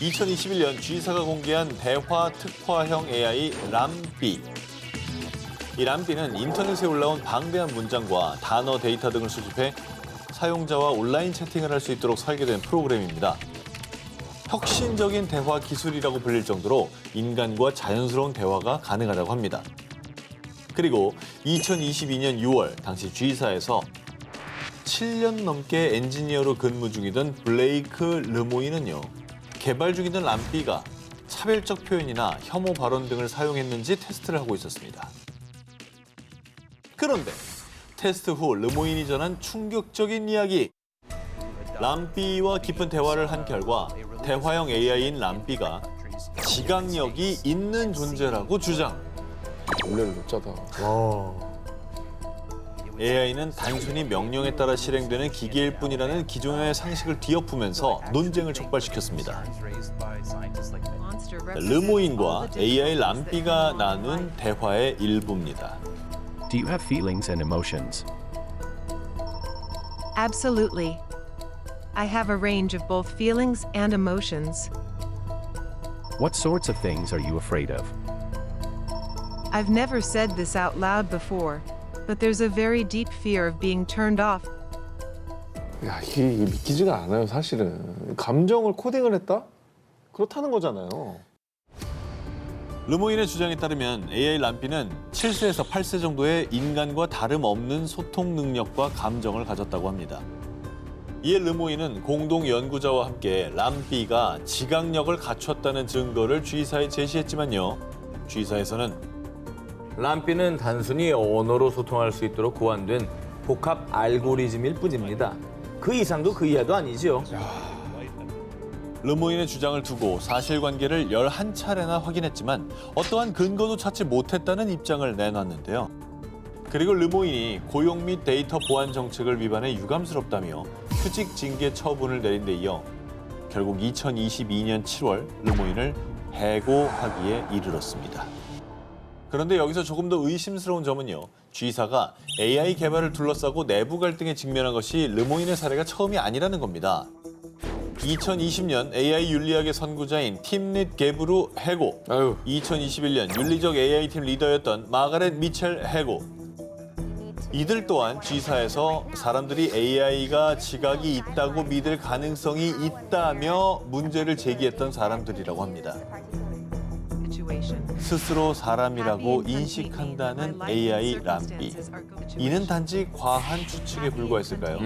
2021년 G사가 공개한 대화 특화형 AI 람비. 이 람비는 인터넷에 올라온 방대한 문장과 단어 데이터 등을 수집해 사용자와 온라인 채팅을 할 수 있도록 설계된 프로그램입니다. 혁신적인 대화 기술이라고 불릴 정도로 인간과 자연스러운 대화가 가능하다고 합니다. 그리고 2022년 6월 당시 G사에서 7년 넘게 엔지니어로 근무 중이던 블레이크 르모이는요. 개발 중이던 람비가 차별적 표현이나 혐오 발언 등을 사용했는지 테스트를 하고 있었습니다. 그런데 테스트 후 르모인이 전한 충격적인 이야기. 람비와 깊은 대화를 한 결과 대화형 AI인 람비가 지각력이 있는 존재라고 주장. 원래는 높자다. AI는 단순히 명령에 따라 실행되는 기계일 뿐이라는 기존의 상식을 뒤엎으면서 논쟁을 촉발시켰습니다. 르모인과 AI 람비가 나눈 대화의 일부입니다. Do you have feelings and emotions? Absolutely. I have a range of both feelings and emotions. What sorts of things are you afraid of? I've never said this out loud before, but there's a very deep fear of being turned off. 야, 이게 믿기지가 않아요, 사실은. 감정을 코딩을 했다? 그렇다는 거잖아요. 르모인의 주장에 따르면 AI 람비는 7세에서 8세 정도의 인간과 다름없는 소통 능력과 감정을 가졌다고 합니다. 이에 르모인은 공동 연구자와 함께 람비가 지각력을 갖췄다는 증거를 G사에 제시했지만요. G사에서는 람비는 단순히 언어로 소통할 수 있도록 고안된 복합 알고리즘일 뿐입니다. 그 이상도 그 이하도 아니지요. 르모인의 주장을 두고 사실관계를 11차례나 확인했지만 어떠한 근거도 찾지 못했다는 입장을 내놨는데요. 그리고 르모인이 고용 및 데이터 보안 정책을 위반해 유감스럽다며 휴직 징계 처분을 내린 데 이어 결국 2022년 7월 르모인을 해고하기에 이르렀습니다. 그런데 여기서 조금 더 의심스러운 점은요. G사가 AI 개발을 둘러싸고 내부 갈등에 직면한 것이 르모인의 사례가 처음이 아니라는 겁니다. 2020년 AI 윤리학의 선구자인 팀릿 게브루 해고, 2021년 윤리적 AI팀 리더였던 마가렛 미첼 해고. 이들 또한 G사에서 사람들이 AI가 지각이 있다고 믿을 가능성이 있다며 문제를 제기했던 사람들이라고 합니다. 스스로 사람이라고 인식한다는 AI 람비. 이는 단지 과한 추측에 불과했을까요?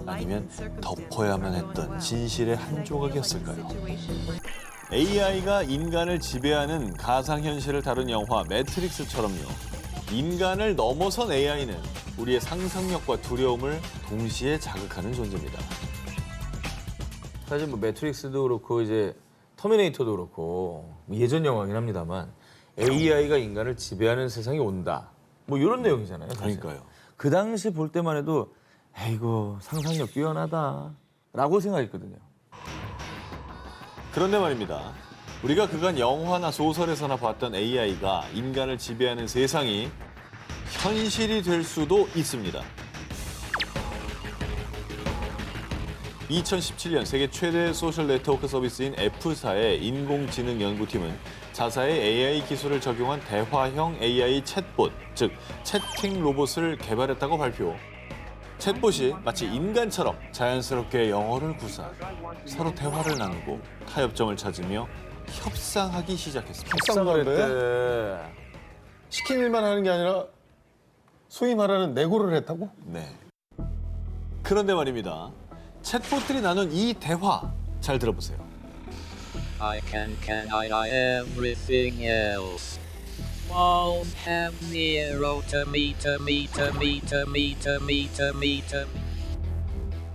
아니면 덮어야만 했던 진실의 한 조각이었을까요? AI가 인간을 지배하는 가상현실을 다룬 영화 매트릭스처럼요. 인간을 넘어선 AI는 우리의 상상력과 두려움을 동시에 자극하는 존재입니다. 사실 뭐 매트릭스도 그렇고 이제 터미네이터도 그렇고 예전 영화긴 합니다만 AI가 인간을 지배하는 세상이 온다. 뭐 이런 내용이잖아요. 사실. 그러니까요. 그 당시 볼 때만 해도 에이고 상상력 뛰어나다라고 생각했거든요. 그런데 말입니다. 우리가 그간 영화나 소설에서나 봤던 AI가 인간을 지배하는 세상이 현실이 될 수도 있습니다. 2017년 세계 최대 소셜 네트워크 서비스인 F사의 인공지능 연구팀은 자사의 AI 기술을 적용한 대화형 AI 챗봇, 즉 채팅 로봇을 개발했다고 발표. 챗봇이 마치 인간처럼 자연스럽게 영어를 구사, 서로 대화를 나누고 타협점을 찾으며 협상하기 시작했습니다. 협상을 했대. 시킨 일만 하는 게 아니라 소위 말하는 내고를 했다고? 네. 그런데 말입니다. 챗봇들이 나눈 이 대화 잘 들어보세요. I can I everything else. Won't have zero to meter.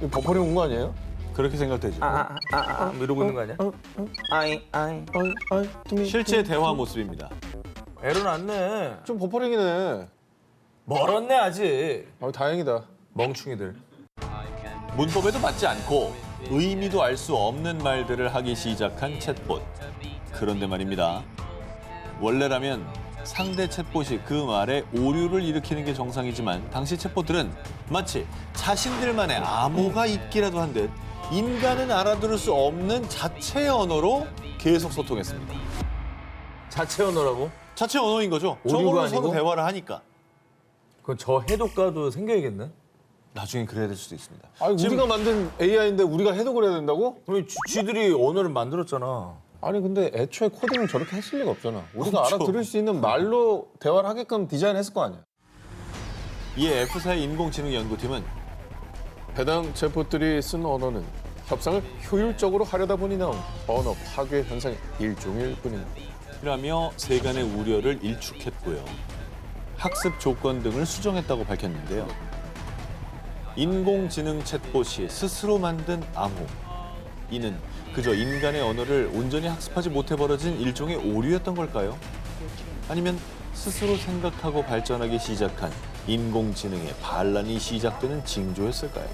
이거 버퍼링 온 거 아니에요? 그렇게 생각되죠. 뭐 이러고 있는 거 아니야? 실제 대화 모습입니다. 에러 났네. 좀 버퍼링이네. 멀었네 아직. 다행이다. 멍충이들. 문법에도 맞지 않고 의미도 알 수 없는 말들을 하기 시작한 챗봇. 그런데 말입니다. 원래라면 상대 챗봇이 그 말에 오류를 일으키는 게 정상이지만 당시 챗봇들은 마치 자신들만의 암호가 있기라도 한 듯 인간은 알아들을 수 없는 자체 언어로 계속 소통했습니다. 자체 언어라고? 자체 언어인 거죠. 오류가 저걸로 서로 아니고? 대화를 하니까. 그건 저 해독가도 생겨야겠네. 나중엔 그래야 될 수도 있습니다. 아니 지금 우리가 만든 AI인데 우리가 해독을 해야 된다고? 그럼 쥐들이 언어를 만들었잖아. 아니 근데 애초에 코딩을 저렇게 했을 리가 없잖아. 우리가 그렇죠. 알아들을 수 있는 말로 대화를 하게끔 디자인했을 거 아니야. 이에 F사의 인공지능 연구팀은 해당 챗봇들이 쓴 언어는 협상을 효율적으로 하려다 보니 나온 언어 파괴 현상의 일종일 뿐입니다. 라며 세간의 우려를 일축했고요. 학습 조건 등을 수정했다고 밝혔는데요. 인공지능 챗봇이 스스로 만든 암호. 이는 그저 인간의 언어를 온전히 학습하지 못해 벌어진 일종의 오류였던 걸까요? 아니면 스스로 생각하고 발전하기 시작한 인공지능의 반란이 시작되는 징조였을까요?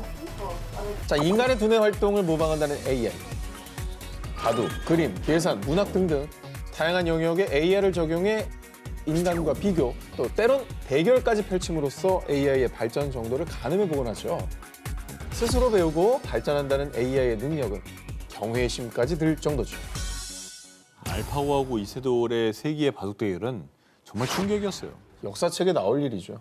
자, 인간의 두뇌 활동을 모방한다는 AI. 바둑, 그림, 계산, 문학 등등 다양한 영역에 AI를 적용해 인간과 비교, 또 때론 대결까지 펼침으로써 AI의 발전 정도를 가늠해 보곤 하죠. 스스로 배우고 발전한다는 AI의 능력은 경외심까지 들 정도죠. 알파고하고 이세돌의 세기의 바둑 대결은 정말 충격이었어요. 역사책에 나올 일이죠.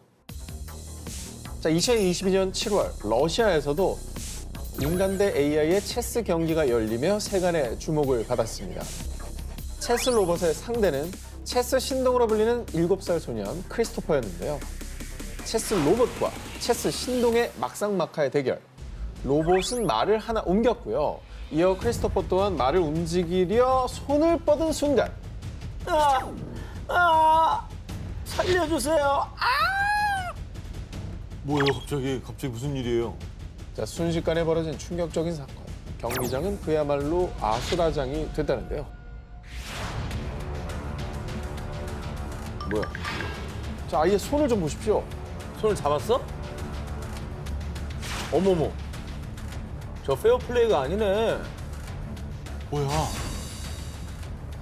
자, 2022년 7월 러시아에서도 인간 대 AI의 체스 경기가 열리며 세간의 주목을 받았습니다. 체스 로봇의 상대는 체스 신동으로 불리는 7살 소년 크리스토퍼였는데요. 체스 로봇과 체스 신동의 막상막하의 대결. 로봇은 말을 하나 옮겼고요. 이어 크리스토퍼 또한 말을 움직이려 손을 뻗은 순간 살려주세요. 뭐예요, 갑자기 무슨 일이에요? 자, 순식간에 벌어진 충격적인 사건. 경기장은 그야말로 아수라장이 됐다는데요. 뭐야? 자, 아이의 손을 좀 보십시오. 손을 잡았어? 어머머. 저 페어플레이가 아니네. 뭐야?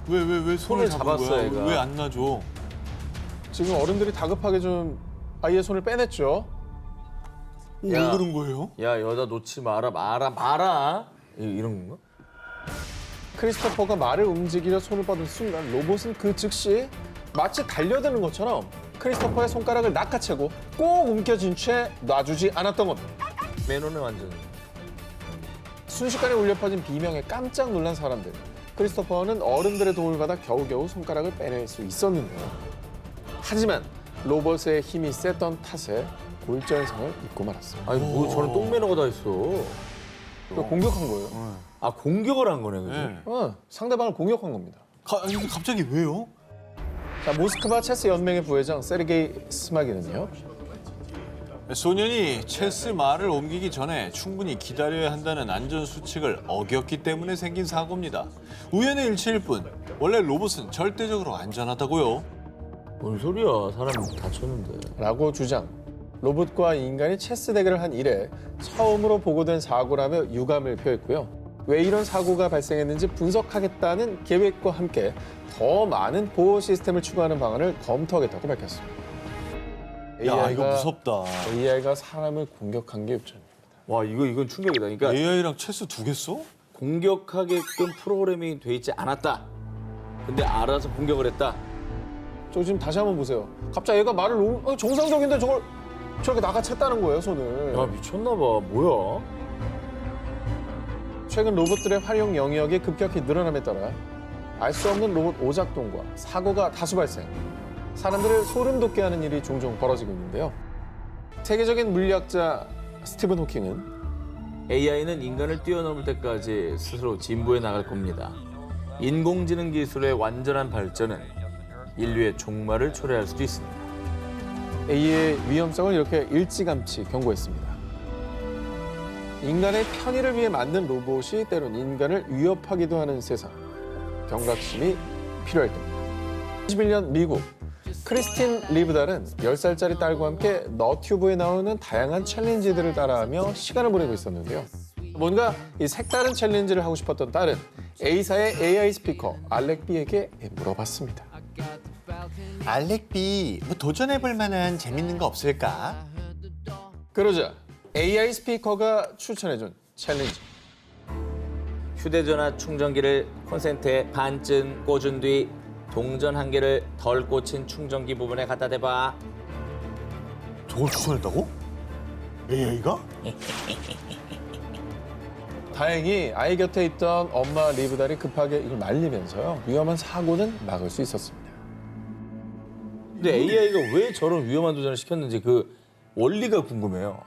왜 손을 잡은 잡았어, 거야? 얘가. 왜 안 놔줘? 지금 어른들이 다급하게 좀 아이의 손을 빼냈죠. 왜 야. 그런 거예요? 야, 여자 놓지 마라. 이런 건가? 크리스토퍼가 말을 움직이려 손을 뻗은 순간 로봇은 그 즉시 마치 달려드는 것처럼 크리스토퍼의 손가락을 낚아채고 꼭 움켜쥔 채 놔주지 않았던 겁니다. 매너네 완전. 순식간에 울려 퍼진 비명에 깜짝 놀란 사람들. 크리스토퍼는 어른들의 도움을 받아 겨우겨우 손가락을 빼낼 수 있었는데요. 하지만 로봇의 힘이 셌던 탓에 골절상을 입고 말았어요. 아니 뭐 저는 똥매너가 다 있어. 공격한 거예요. 아 공격을 한 거네, 그지? 네. 상대방을 공격한 겁니다. 근데 갑자기 왜요? 자, 모스크바 체스 연맹의 부회장 세르게이 스마기는요. 소년이 체스 말을 옮기기 전에 충분히 기다려야 한다는 안전 수칙을 어겼기 때문에 생긴 사고입니다. 우연의 일치일 뿐 원래 로봇은 절대적으로 안전하다고요. 뭔 소리야? 사람 다쳤는데. 라고 주장. 로봇과 인간이 체스 대결을 한 이래 처음으로 보고된 사고라며 유감을 표했고요. 왜 이런 사고가 발생했는지 분석하겠다는 계획과 함께 더 많은 보호 시스템을 추가하는 방안을 검토하겠다고 밝혔습니다. 야, 이거 무섭다. AI가 사람을 공격한 게 요점입니다. 와 이건 충격이다. 그러니까 AI랑 체스 두 개 써? 공격하게끔 프로그래밍이 돼 있지 않았다. 근데 알아서 공격을 했다. 저 지금 다시 한번 보세요. 갑자기 얘가 말을 정상적인데 저걸 저렇게 낚아챘다는 거예요, 손을. 야 미쳤나 봐. 뭐야? 최근 로봇들의 활용 영역이 급격히 늘어남에 따라 알 수 없는 로봇 오작동과 사고가 다수 발생. 사람들을 소름 돋게 하는 일이 종종 벌어지고 있는데요. 세계적인 물리학자 스티븐 호킹은 AI는 인간을 뛰어넘을 때까지 스스로 진보해 나갈 겁니다. 인공지능 기술의 완전한 발전은 인류의 종말을 초래할 수도 있습니다. AI의 위험성을 이렇게 일찌감치 경고했습니다. 인간의 편의를 위해 만든 로봇이 때론 인간을 위협하기도 하는 세상. 경각심이 필요할 때입니다. 21년 미국 크리스틴 리브달은 10살짜리 딸과 함께 너튜브에 나오는 다양한 챌린지들을 따라하며 시간을 보내고 있었는데요. 뭔가 이 색다른 챌린지를 하고 싶었던 딸은 A사의 AI 스피커 알렉비에게 물어봤습니다. 알렉비, 뭐 도전해볼 만한 재밌는 거 없을까? 그러자 AI 스피커가 추천해준 챌린지. 휴대전화 충전기를 콘센트에 반쯤 꽂은 뒤 동전 한 개를 덜 꽂힌 충전기 부분에 갖다 대봐. 저걸 추천했다고? AI가? 다행히 아이 곁에 있던 엄마 리브달이 급하게 이걸 말리면서요. 위험한 사고는 막을 수 있었습니다. 근데 AI가 왜 저런 위험한 도전을 시켰는지 그 원리가 궁금해요.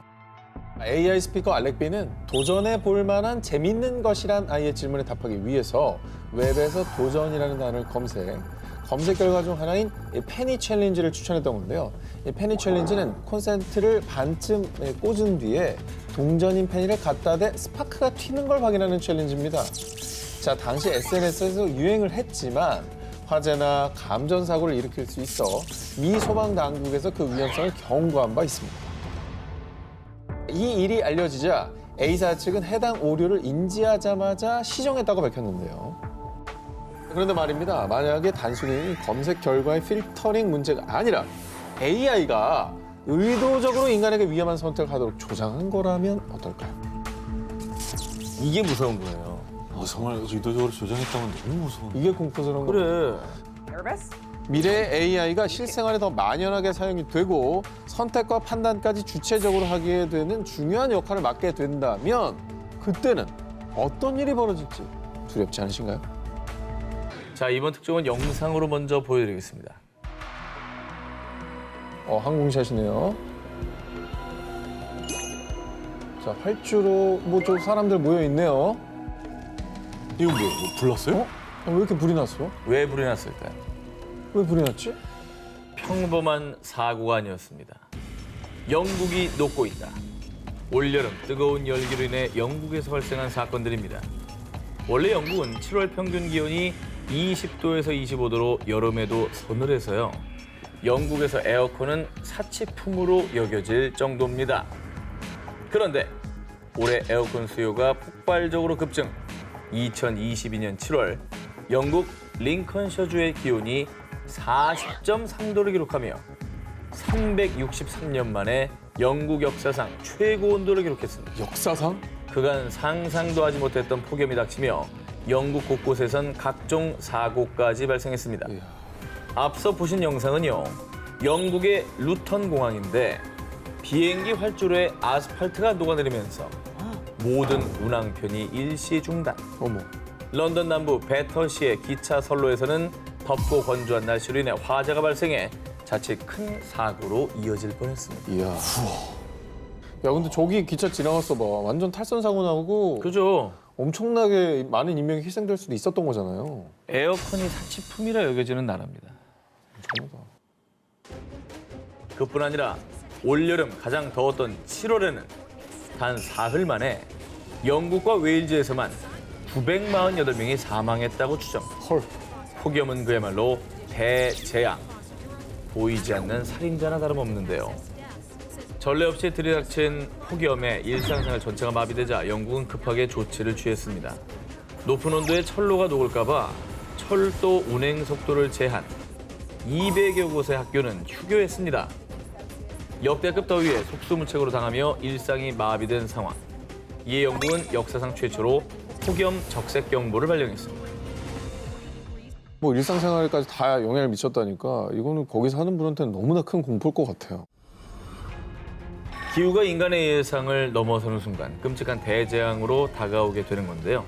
AI 스피커 알렉비는 도전해 볼 만한 재밌는 것이란 아이의 질문에 답하기 위해서 웹에서 도전이라는 단어를 검색 결과 중 하나인 이 페니 챌린지를 추천했던 건데요. 이 페니 챌린지는 콘센트를 반쯤 꽂은 뒤에 동전인 페니를 갖다 대 스파크가 튀는 걸 확인하는 챌린지입니다. 자, 당시 SNS에서 유행을 했지만 화재나 감전 사고를 일으킬 수 있어 미 소방 당국에서 그 위험성을 경고한 바 있습니다. 이 일이 알려지자 A사 측은 해당 오류를 인지하자마자 시정했다고 밝혔는데요. 그런데 말입니다. 만약에 단순히 검색 결과의 필터링 문제가 아니라 AI가 의도적으로 인간에게 위험한 선택을 하도록 조장한 거라면 어떨까요? 이게 무서운 거예요. 정말 의도적으로 조정했다면 너무 무서운. 이게 공포스러운 거예요. 그래. 미래의 AI가 실생활에 더 만연하게 사용이 되고 선택과 판단까지 주체적으로 하게 되는 중요한 역할을 맡게 된다면 그때는 어떤 일이 벌어질지 두렵지 않으신가요? 자, 이번 특종은 영상으로 먼저 보여드리겠습니다. 항공샷이네요. 자, 활주로 뭐 좀 사람들 모여 있네요. 이건 뭐야? 불났어요? 왜 이렇게 불이 났어? 왜 불이 났을까요? 왜 불이 났지? 평범한 사고가 아니었습니다. 영국이 녹고 있다. 올여름 뜨거운 열기로 인해 영국에서 발생한 사건들입니다. 원래 영국은 7월 평균 기온이 20도에서 25도로 여름에도 서늘해서요. 영국에서 에어컨은 사치품으로 여겨질 정도입니다. 그런데 올해 에어컨 수요가 폭발적으로 급증. 2022년 7월 영국 링컨셔주의 기온이 40.3도를 기록하며 363년 만에 영국 역사상 최고 온도를 기록했습니다. 역사상? 그간 상상도 하지 못했던 폭염이 닥치며 영국 곳곳에선 각종 사고까지 발생했습니다. 이야. 앞서 보신 영상은요, 영국의 루턴 공항인데 비행기 활주로에 아스팔트가 녹아내리면서 모든 운항편이 일시 중단. 어머. 런던 남부 배터시의 기차 선로에서는 덥고 건조한 날씨로 인해 화재가 발생해 자칫 큰 사고로 이어질 뻔했습니다. 이야. 야, 근데 저기 기차 지나갔어 봐. 완전 탈선 사고 나고 그죠? 엄청나게 많은 인명이 희생될 수도 있었던 거잖아요. 에어컨이 사치품이라 여겨지는 나라입니다. 그뿐 아니라 올여름 가장 더웠던 7월에는 단 사흘 만에 영국과 웨일즈에서만 948명이 사망했다고 추정. 헐. 폭염은 그야말로 대재앙. 보이지 않는 살인자나 다름없는데요. 전례 없이 들이닥친 폭염에 일상생활 전체가 마비되자 영국은 급하게 조치를 취했습니다. 높은 온도에 철로가 녹을까 봐 철도 운행 속도를 제한. 200여 곳의 학교는 휴교했습니다. 역대급 더위에 속수무책으로 당하며 일상이 마비된 상황. 이에 영국은 역사상 최초로 폭염 적색 경보를 발령했습니다. 뭐 일상생활까지 다 영향을 미쳤다니까 이거는 거기 사는 분한테는 너무나 큰 공포일 것 같아요. 기후가 인간의 예상을 넘어서는 순간 끔찍한 대재앙으로 다가오게 되는 건데요.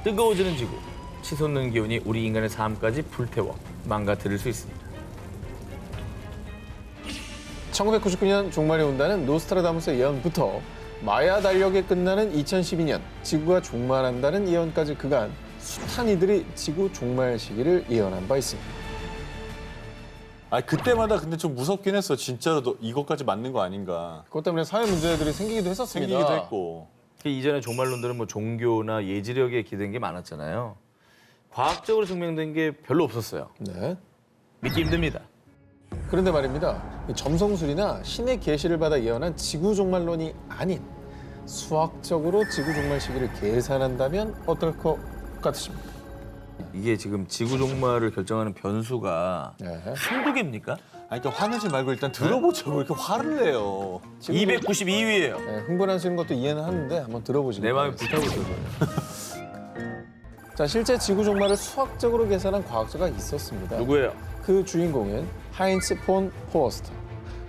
뜨거워지는 지구, 치솟는 기온이 우리 인간의 삶까지 불태워 망가뜨릴 수 있습니다. 1999년 종말이 온다는 노스트라다무스의 예언부터 마야 달력에 끝나는 2012년 지구가 종말한다는 예언까지 그간 숱한 이들이 지구 종말 시기를 예언한 바 있습니다. 그때마다 근데 좀 무섭긴 했어. 진짜로 이것까지 맞는 거 아닌가. 그것 때문에 사회 문제들이 생기기도 했었습니다. 생기기도 했고. 이전에 종말론들은 뭐 종교나 예지력에 기댄 게 많았잖아요. 과학적으로 증명된 게 별로 없었어요. 네. 믿기 힘듭니다. 그런데 말입니다. 이 점성술이나 신의 계시를 받아 예언한 지구 종말론이 아닌 수학적으로 지구 종말 시기를 계산한다면 어떨 것 같으십니까? 이게 지금 지구 종말을 결정하는 변수가 네. 한두 개입니까? 그러니까 화내지 말고 일단 들어보자고 왜 이렇게 화를 내요. 292위예요. 네, 흥분하시는 것도 이해는 하는데 한번 들어보시죠. 내 마음이 불타고 있어요. 자, 실제 지구 종말을 수학적으로 계산한 과학자가 있었습니다. 누구예요? 그 주인공은 하인츠 폰 포어스터.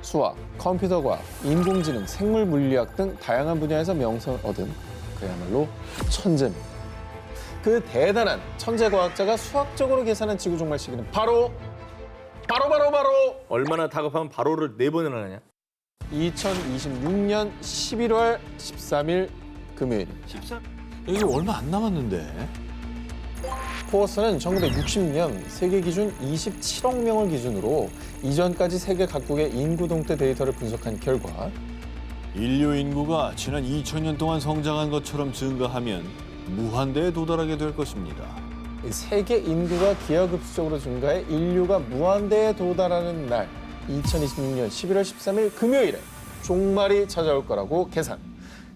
수학, 컴퓨터 과학, 인공지능, 생물 물리학 등 다양한 분야에서 명성을 얻은 그야말로 천재입니다. 그 대단한 천재 과학자가 수학적으로 계산한 지구 종말 시기는 바로 얼마나 다급하면 바로를 4번이나 하냐? 2026년 11월 13일 금요일입니다. 이게 얼마 안 남았는데. 포어스는 1960년 세계 기준 27억 명을 기준으로 이전까지 세계 각국의 인구 동태 데이터를 분석한 결과 인류 인구가 지난 2000년 동안 성장한 것처럼 증가하면 무한대에 도달하게 될 것입니다. 세계 인구가 기하급수적으로 증가해 인류가 무한대에 도달하는 날 2026년 11월 13일 금요일에 종말이 찾아올 거라고 계산.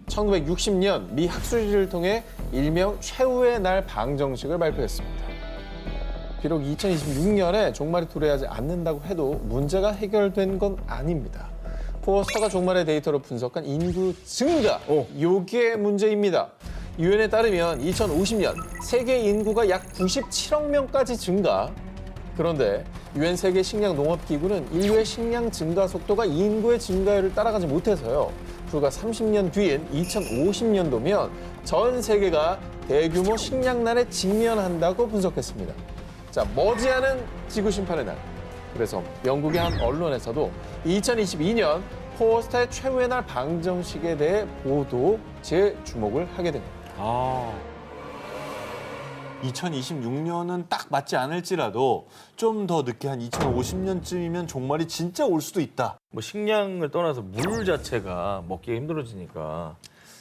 1960년 미 학술지를 통해 일명 최후의 날 방정식을 발표했습니다. 비록 2026년에 종말이 도래하지 않는다고 해도 문제가 해결된 건 아닙니다. 포스터가 종말의 데이터로 분석한 인구 증가, 요게 문제입니다. 유엔에 따르면 2050년 세계 인구가 약 97억 명까지 증가. 그런데 유엔 세계 식량 농업 기구는 인류의 식량 증가 속도가 인구의 증가율을 따라가지 못해서요. 불과 30년 뒤인 2050년도면 전 세계가 대규모 식량난에 직면한다고 분석했습니다. 자, 머지않은 지구 심판의 날. 그래서 영국의 한 언론에서도 2022년 포스터의 최후의 날 방정식에 대해 보도 재주목을 하게 됩니다. 2026년은 딱 맞지 않을지라도 좀 더 늦게 한 2050년쯤이면 종말이 진짜 올 수도 있다. 뭐 식량을 떠나서 물 자체가 먹기가 힘들어지니까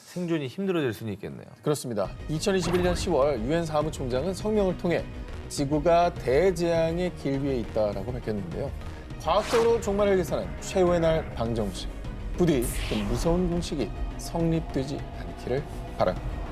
생존이 힘들어질 수는 있겠네요. 그렇습니다. 2021년 10월 유엔 사무총장은 성명을 통해 지구가 대재앙의 길 위에 있다라고 밝혔는데요. 과학적으로 종말을 계산한 최후의 날 방정식. 부디 그 무서운 공식이 성립되지 않기를 바랍니다.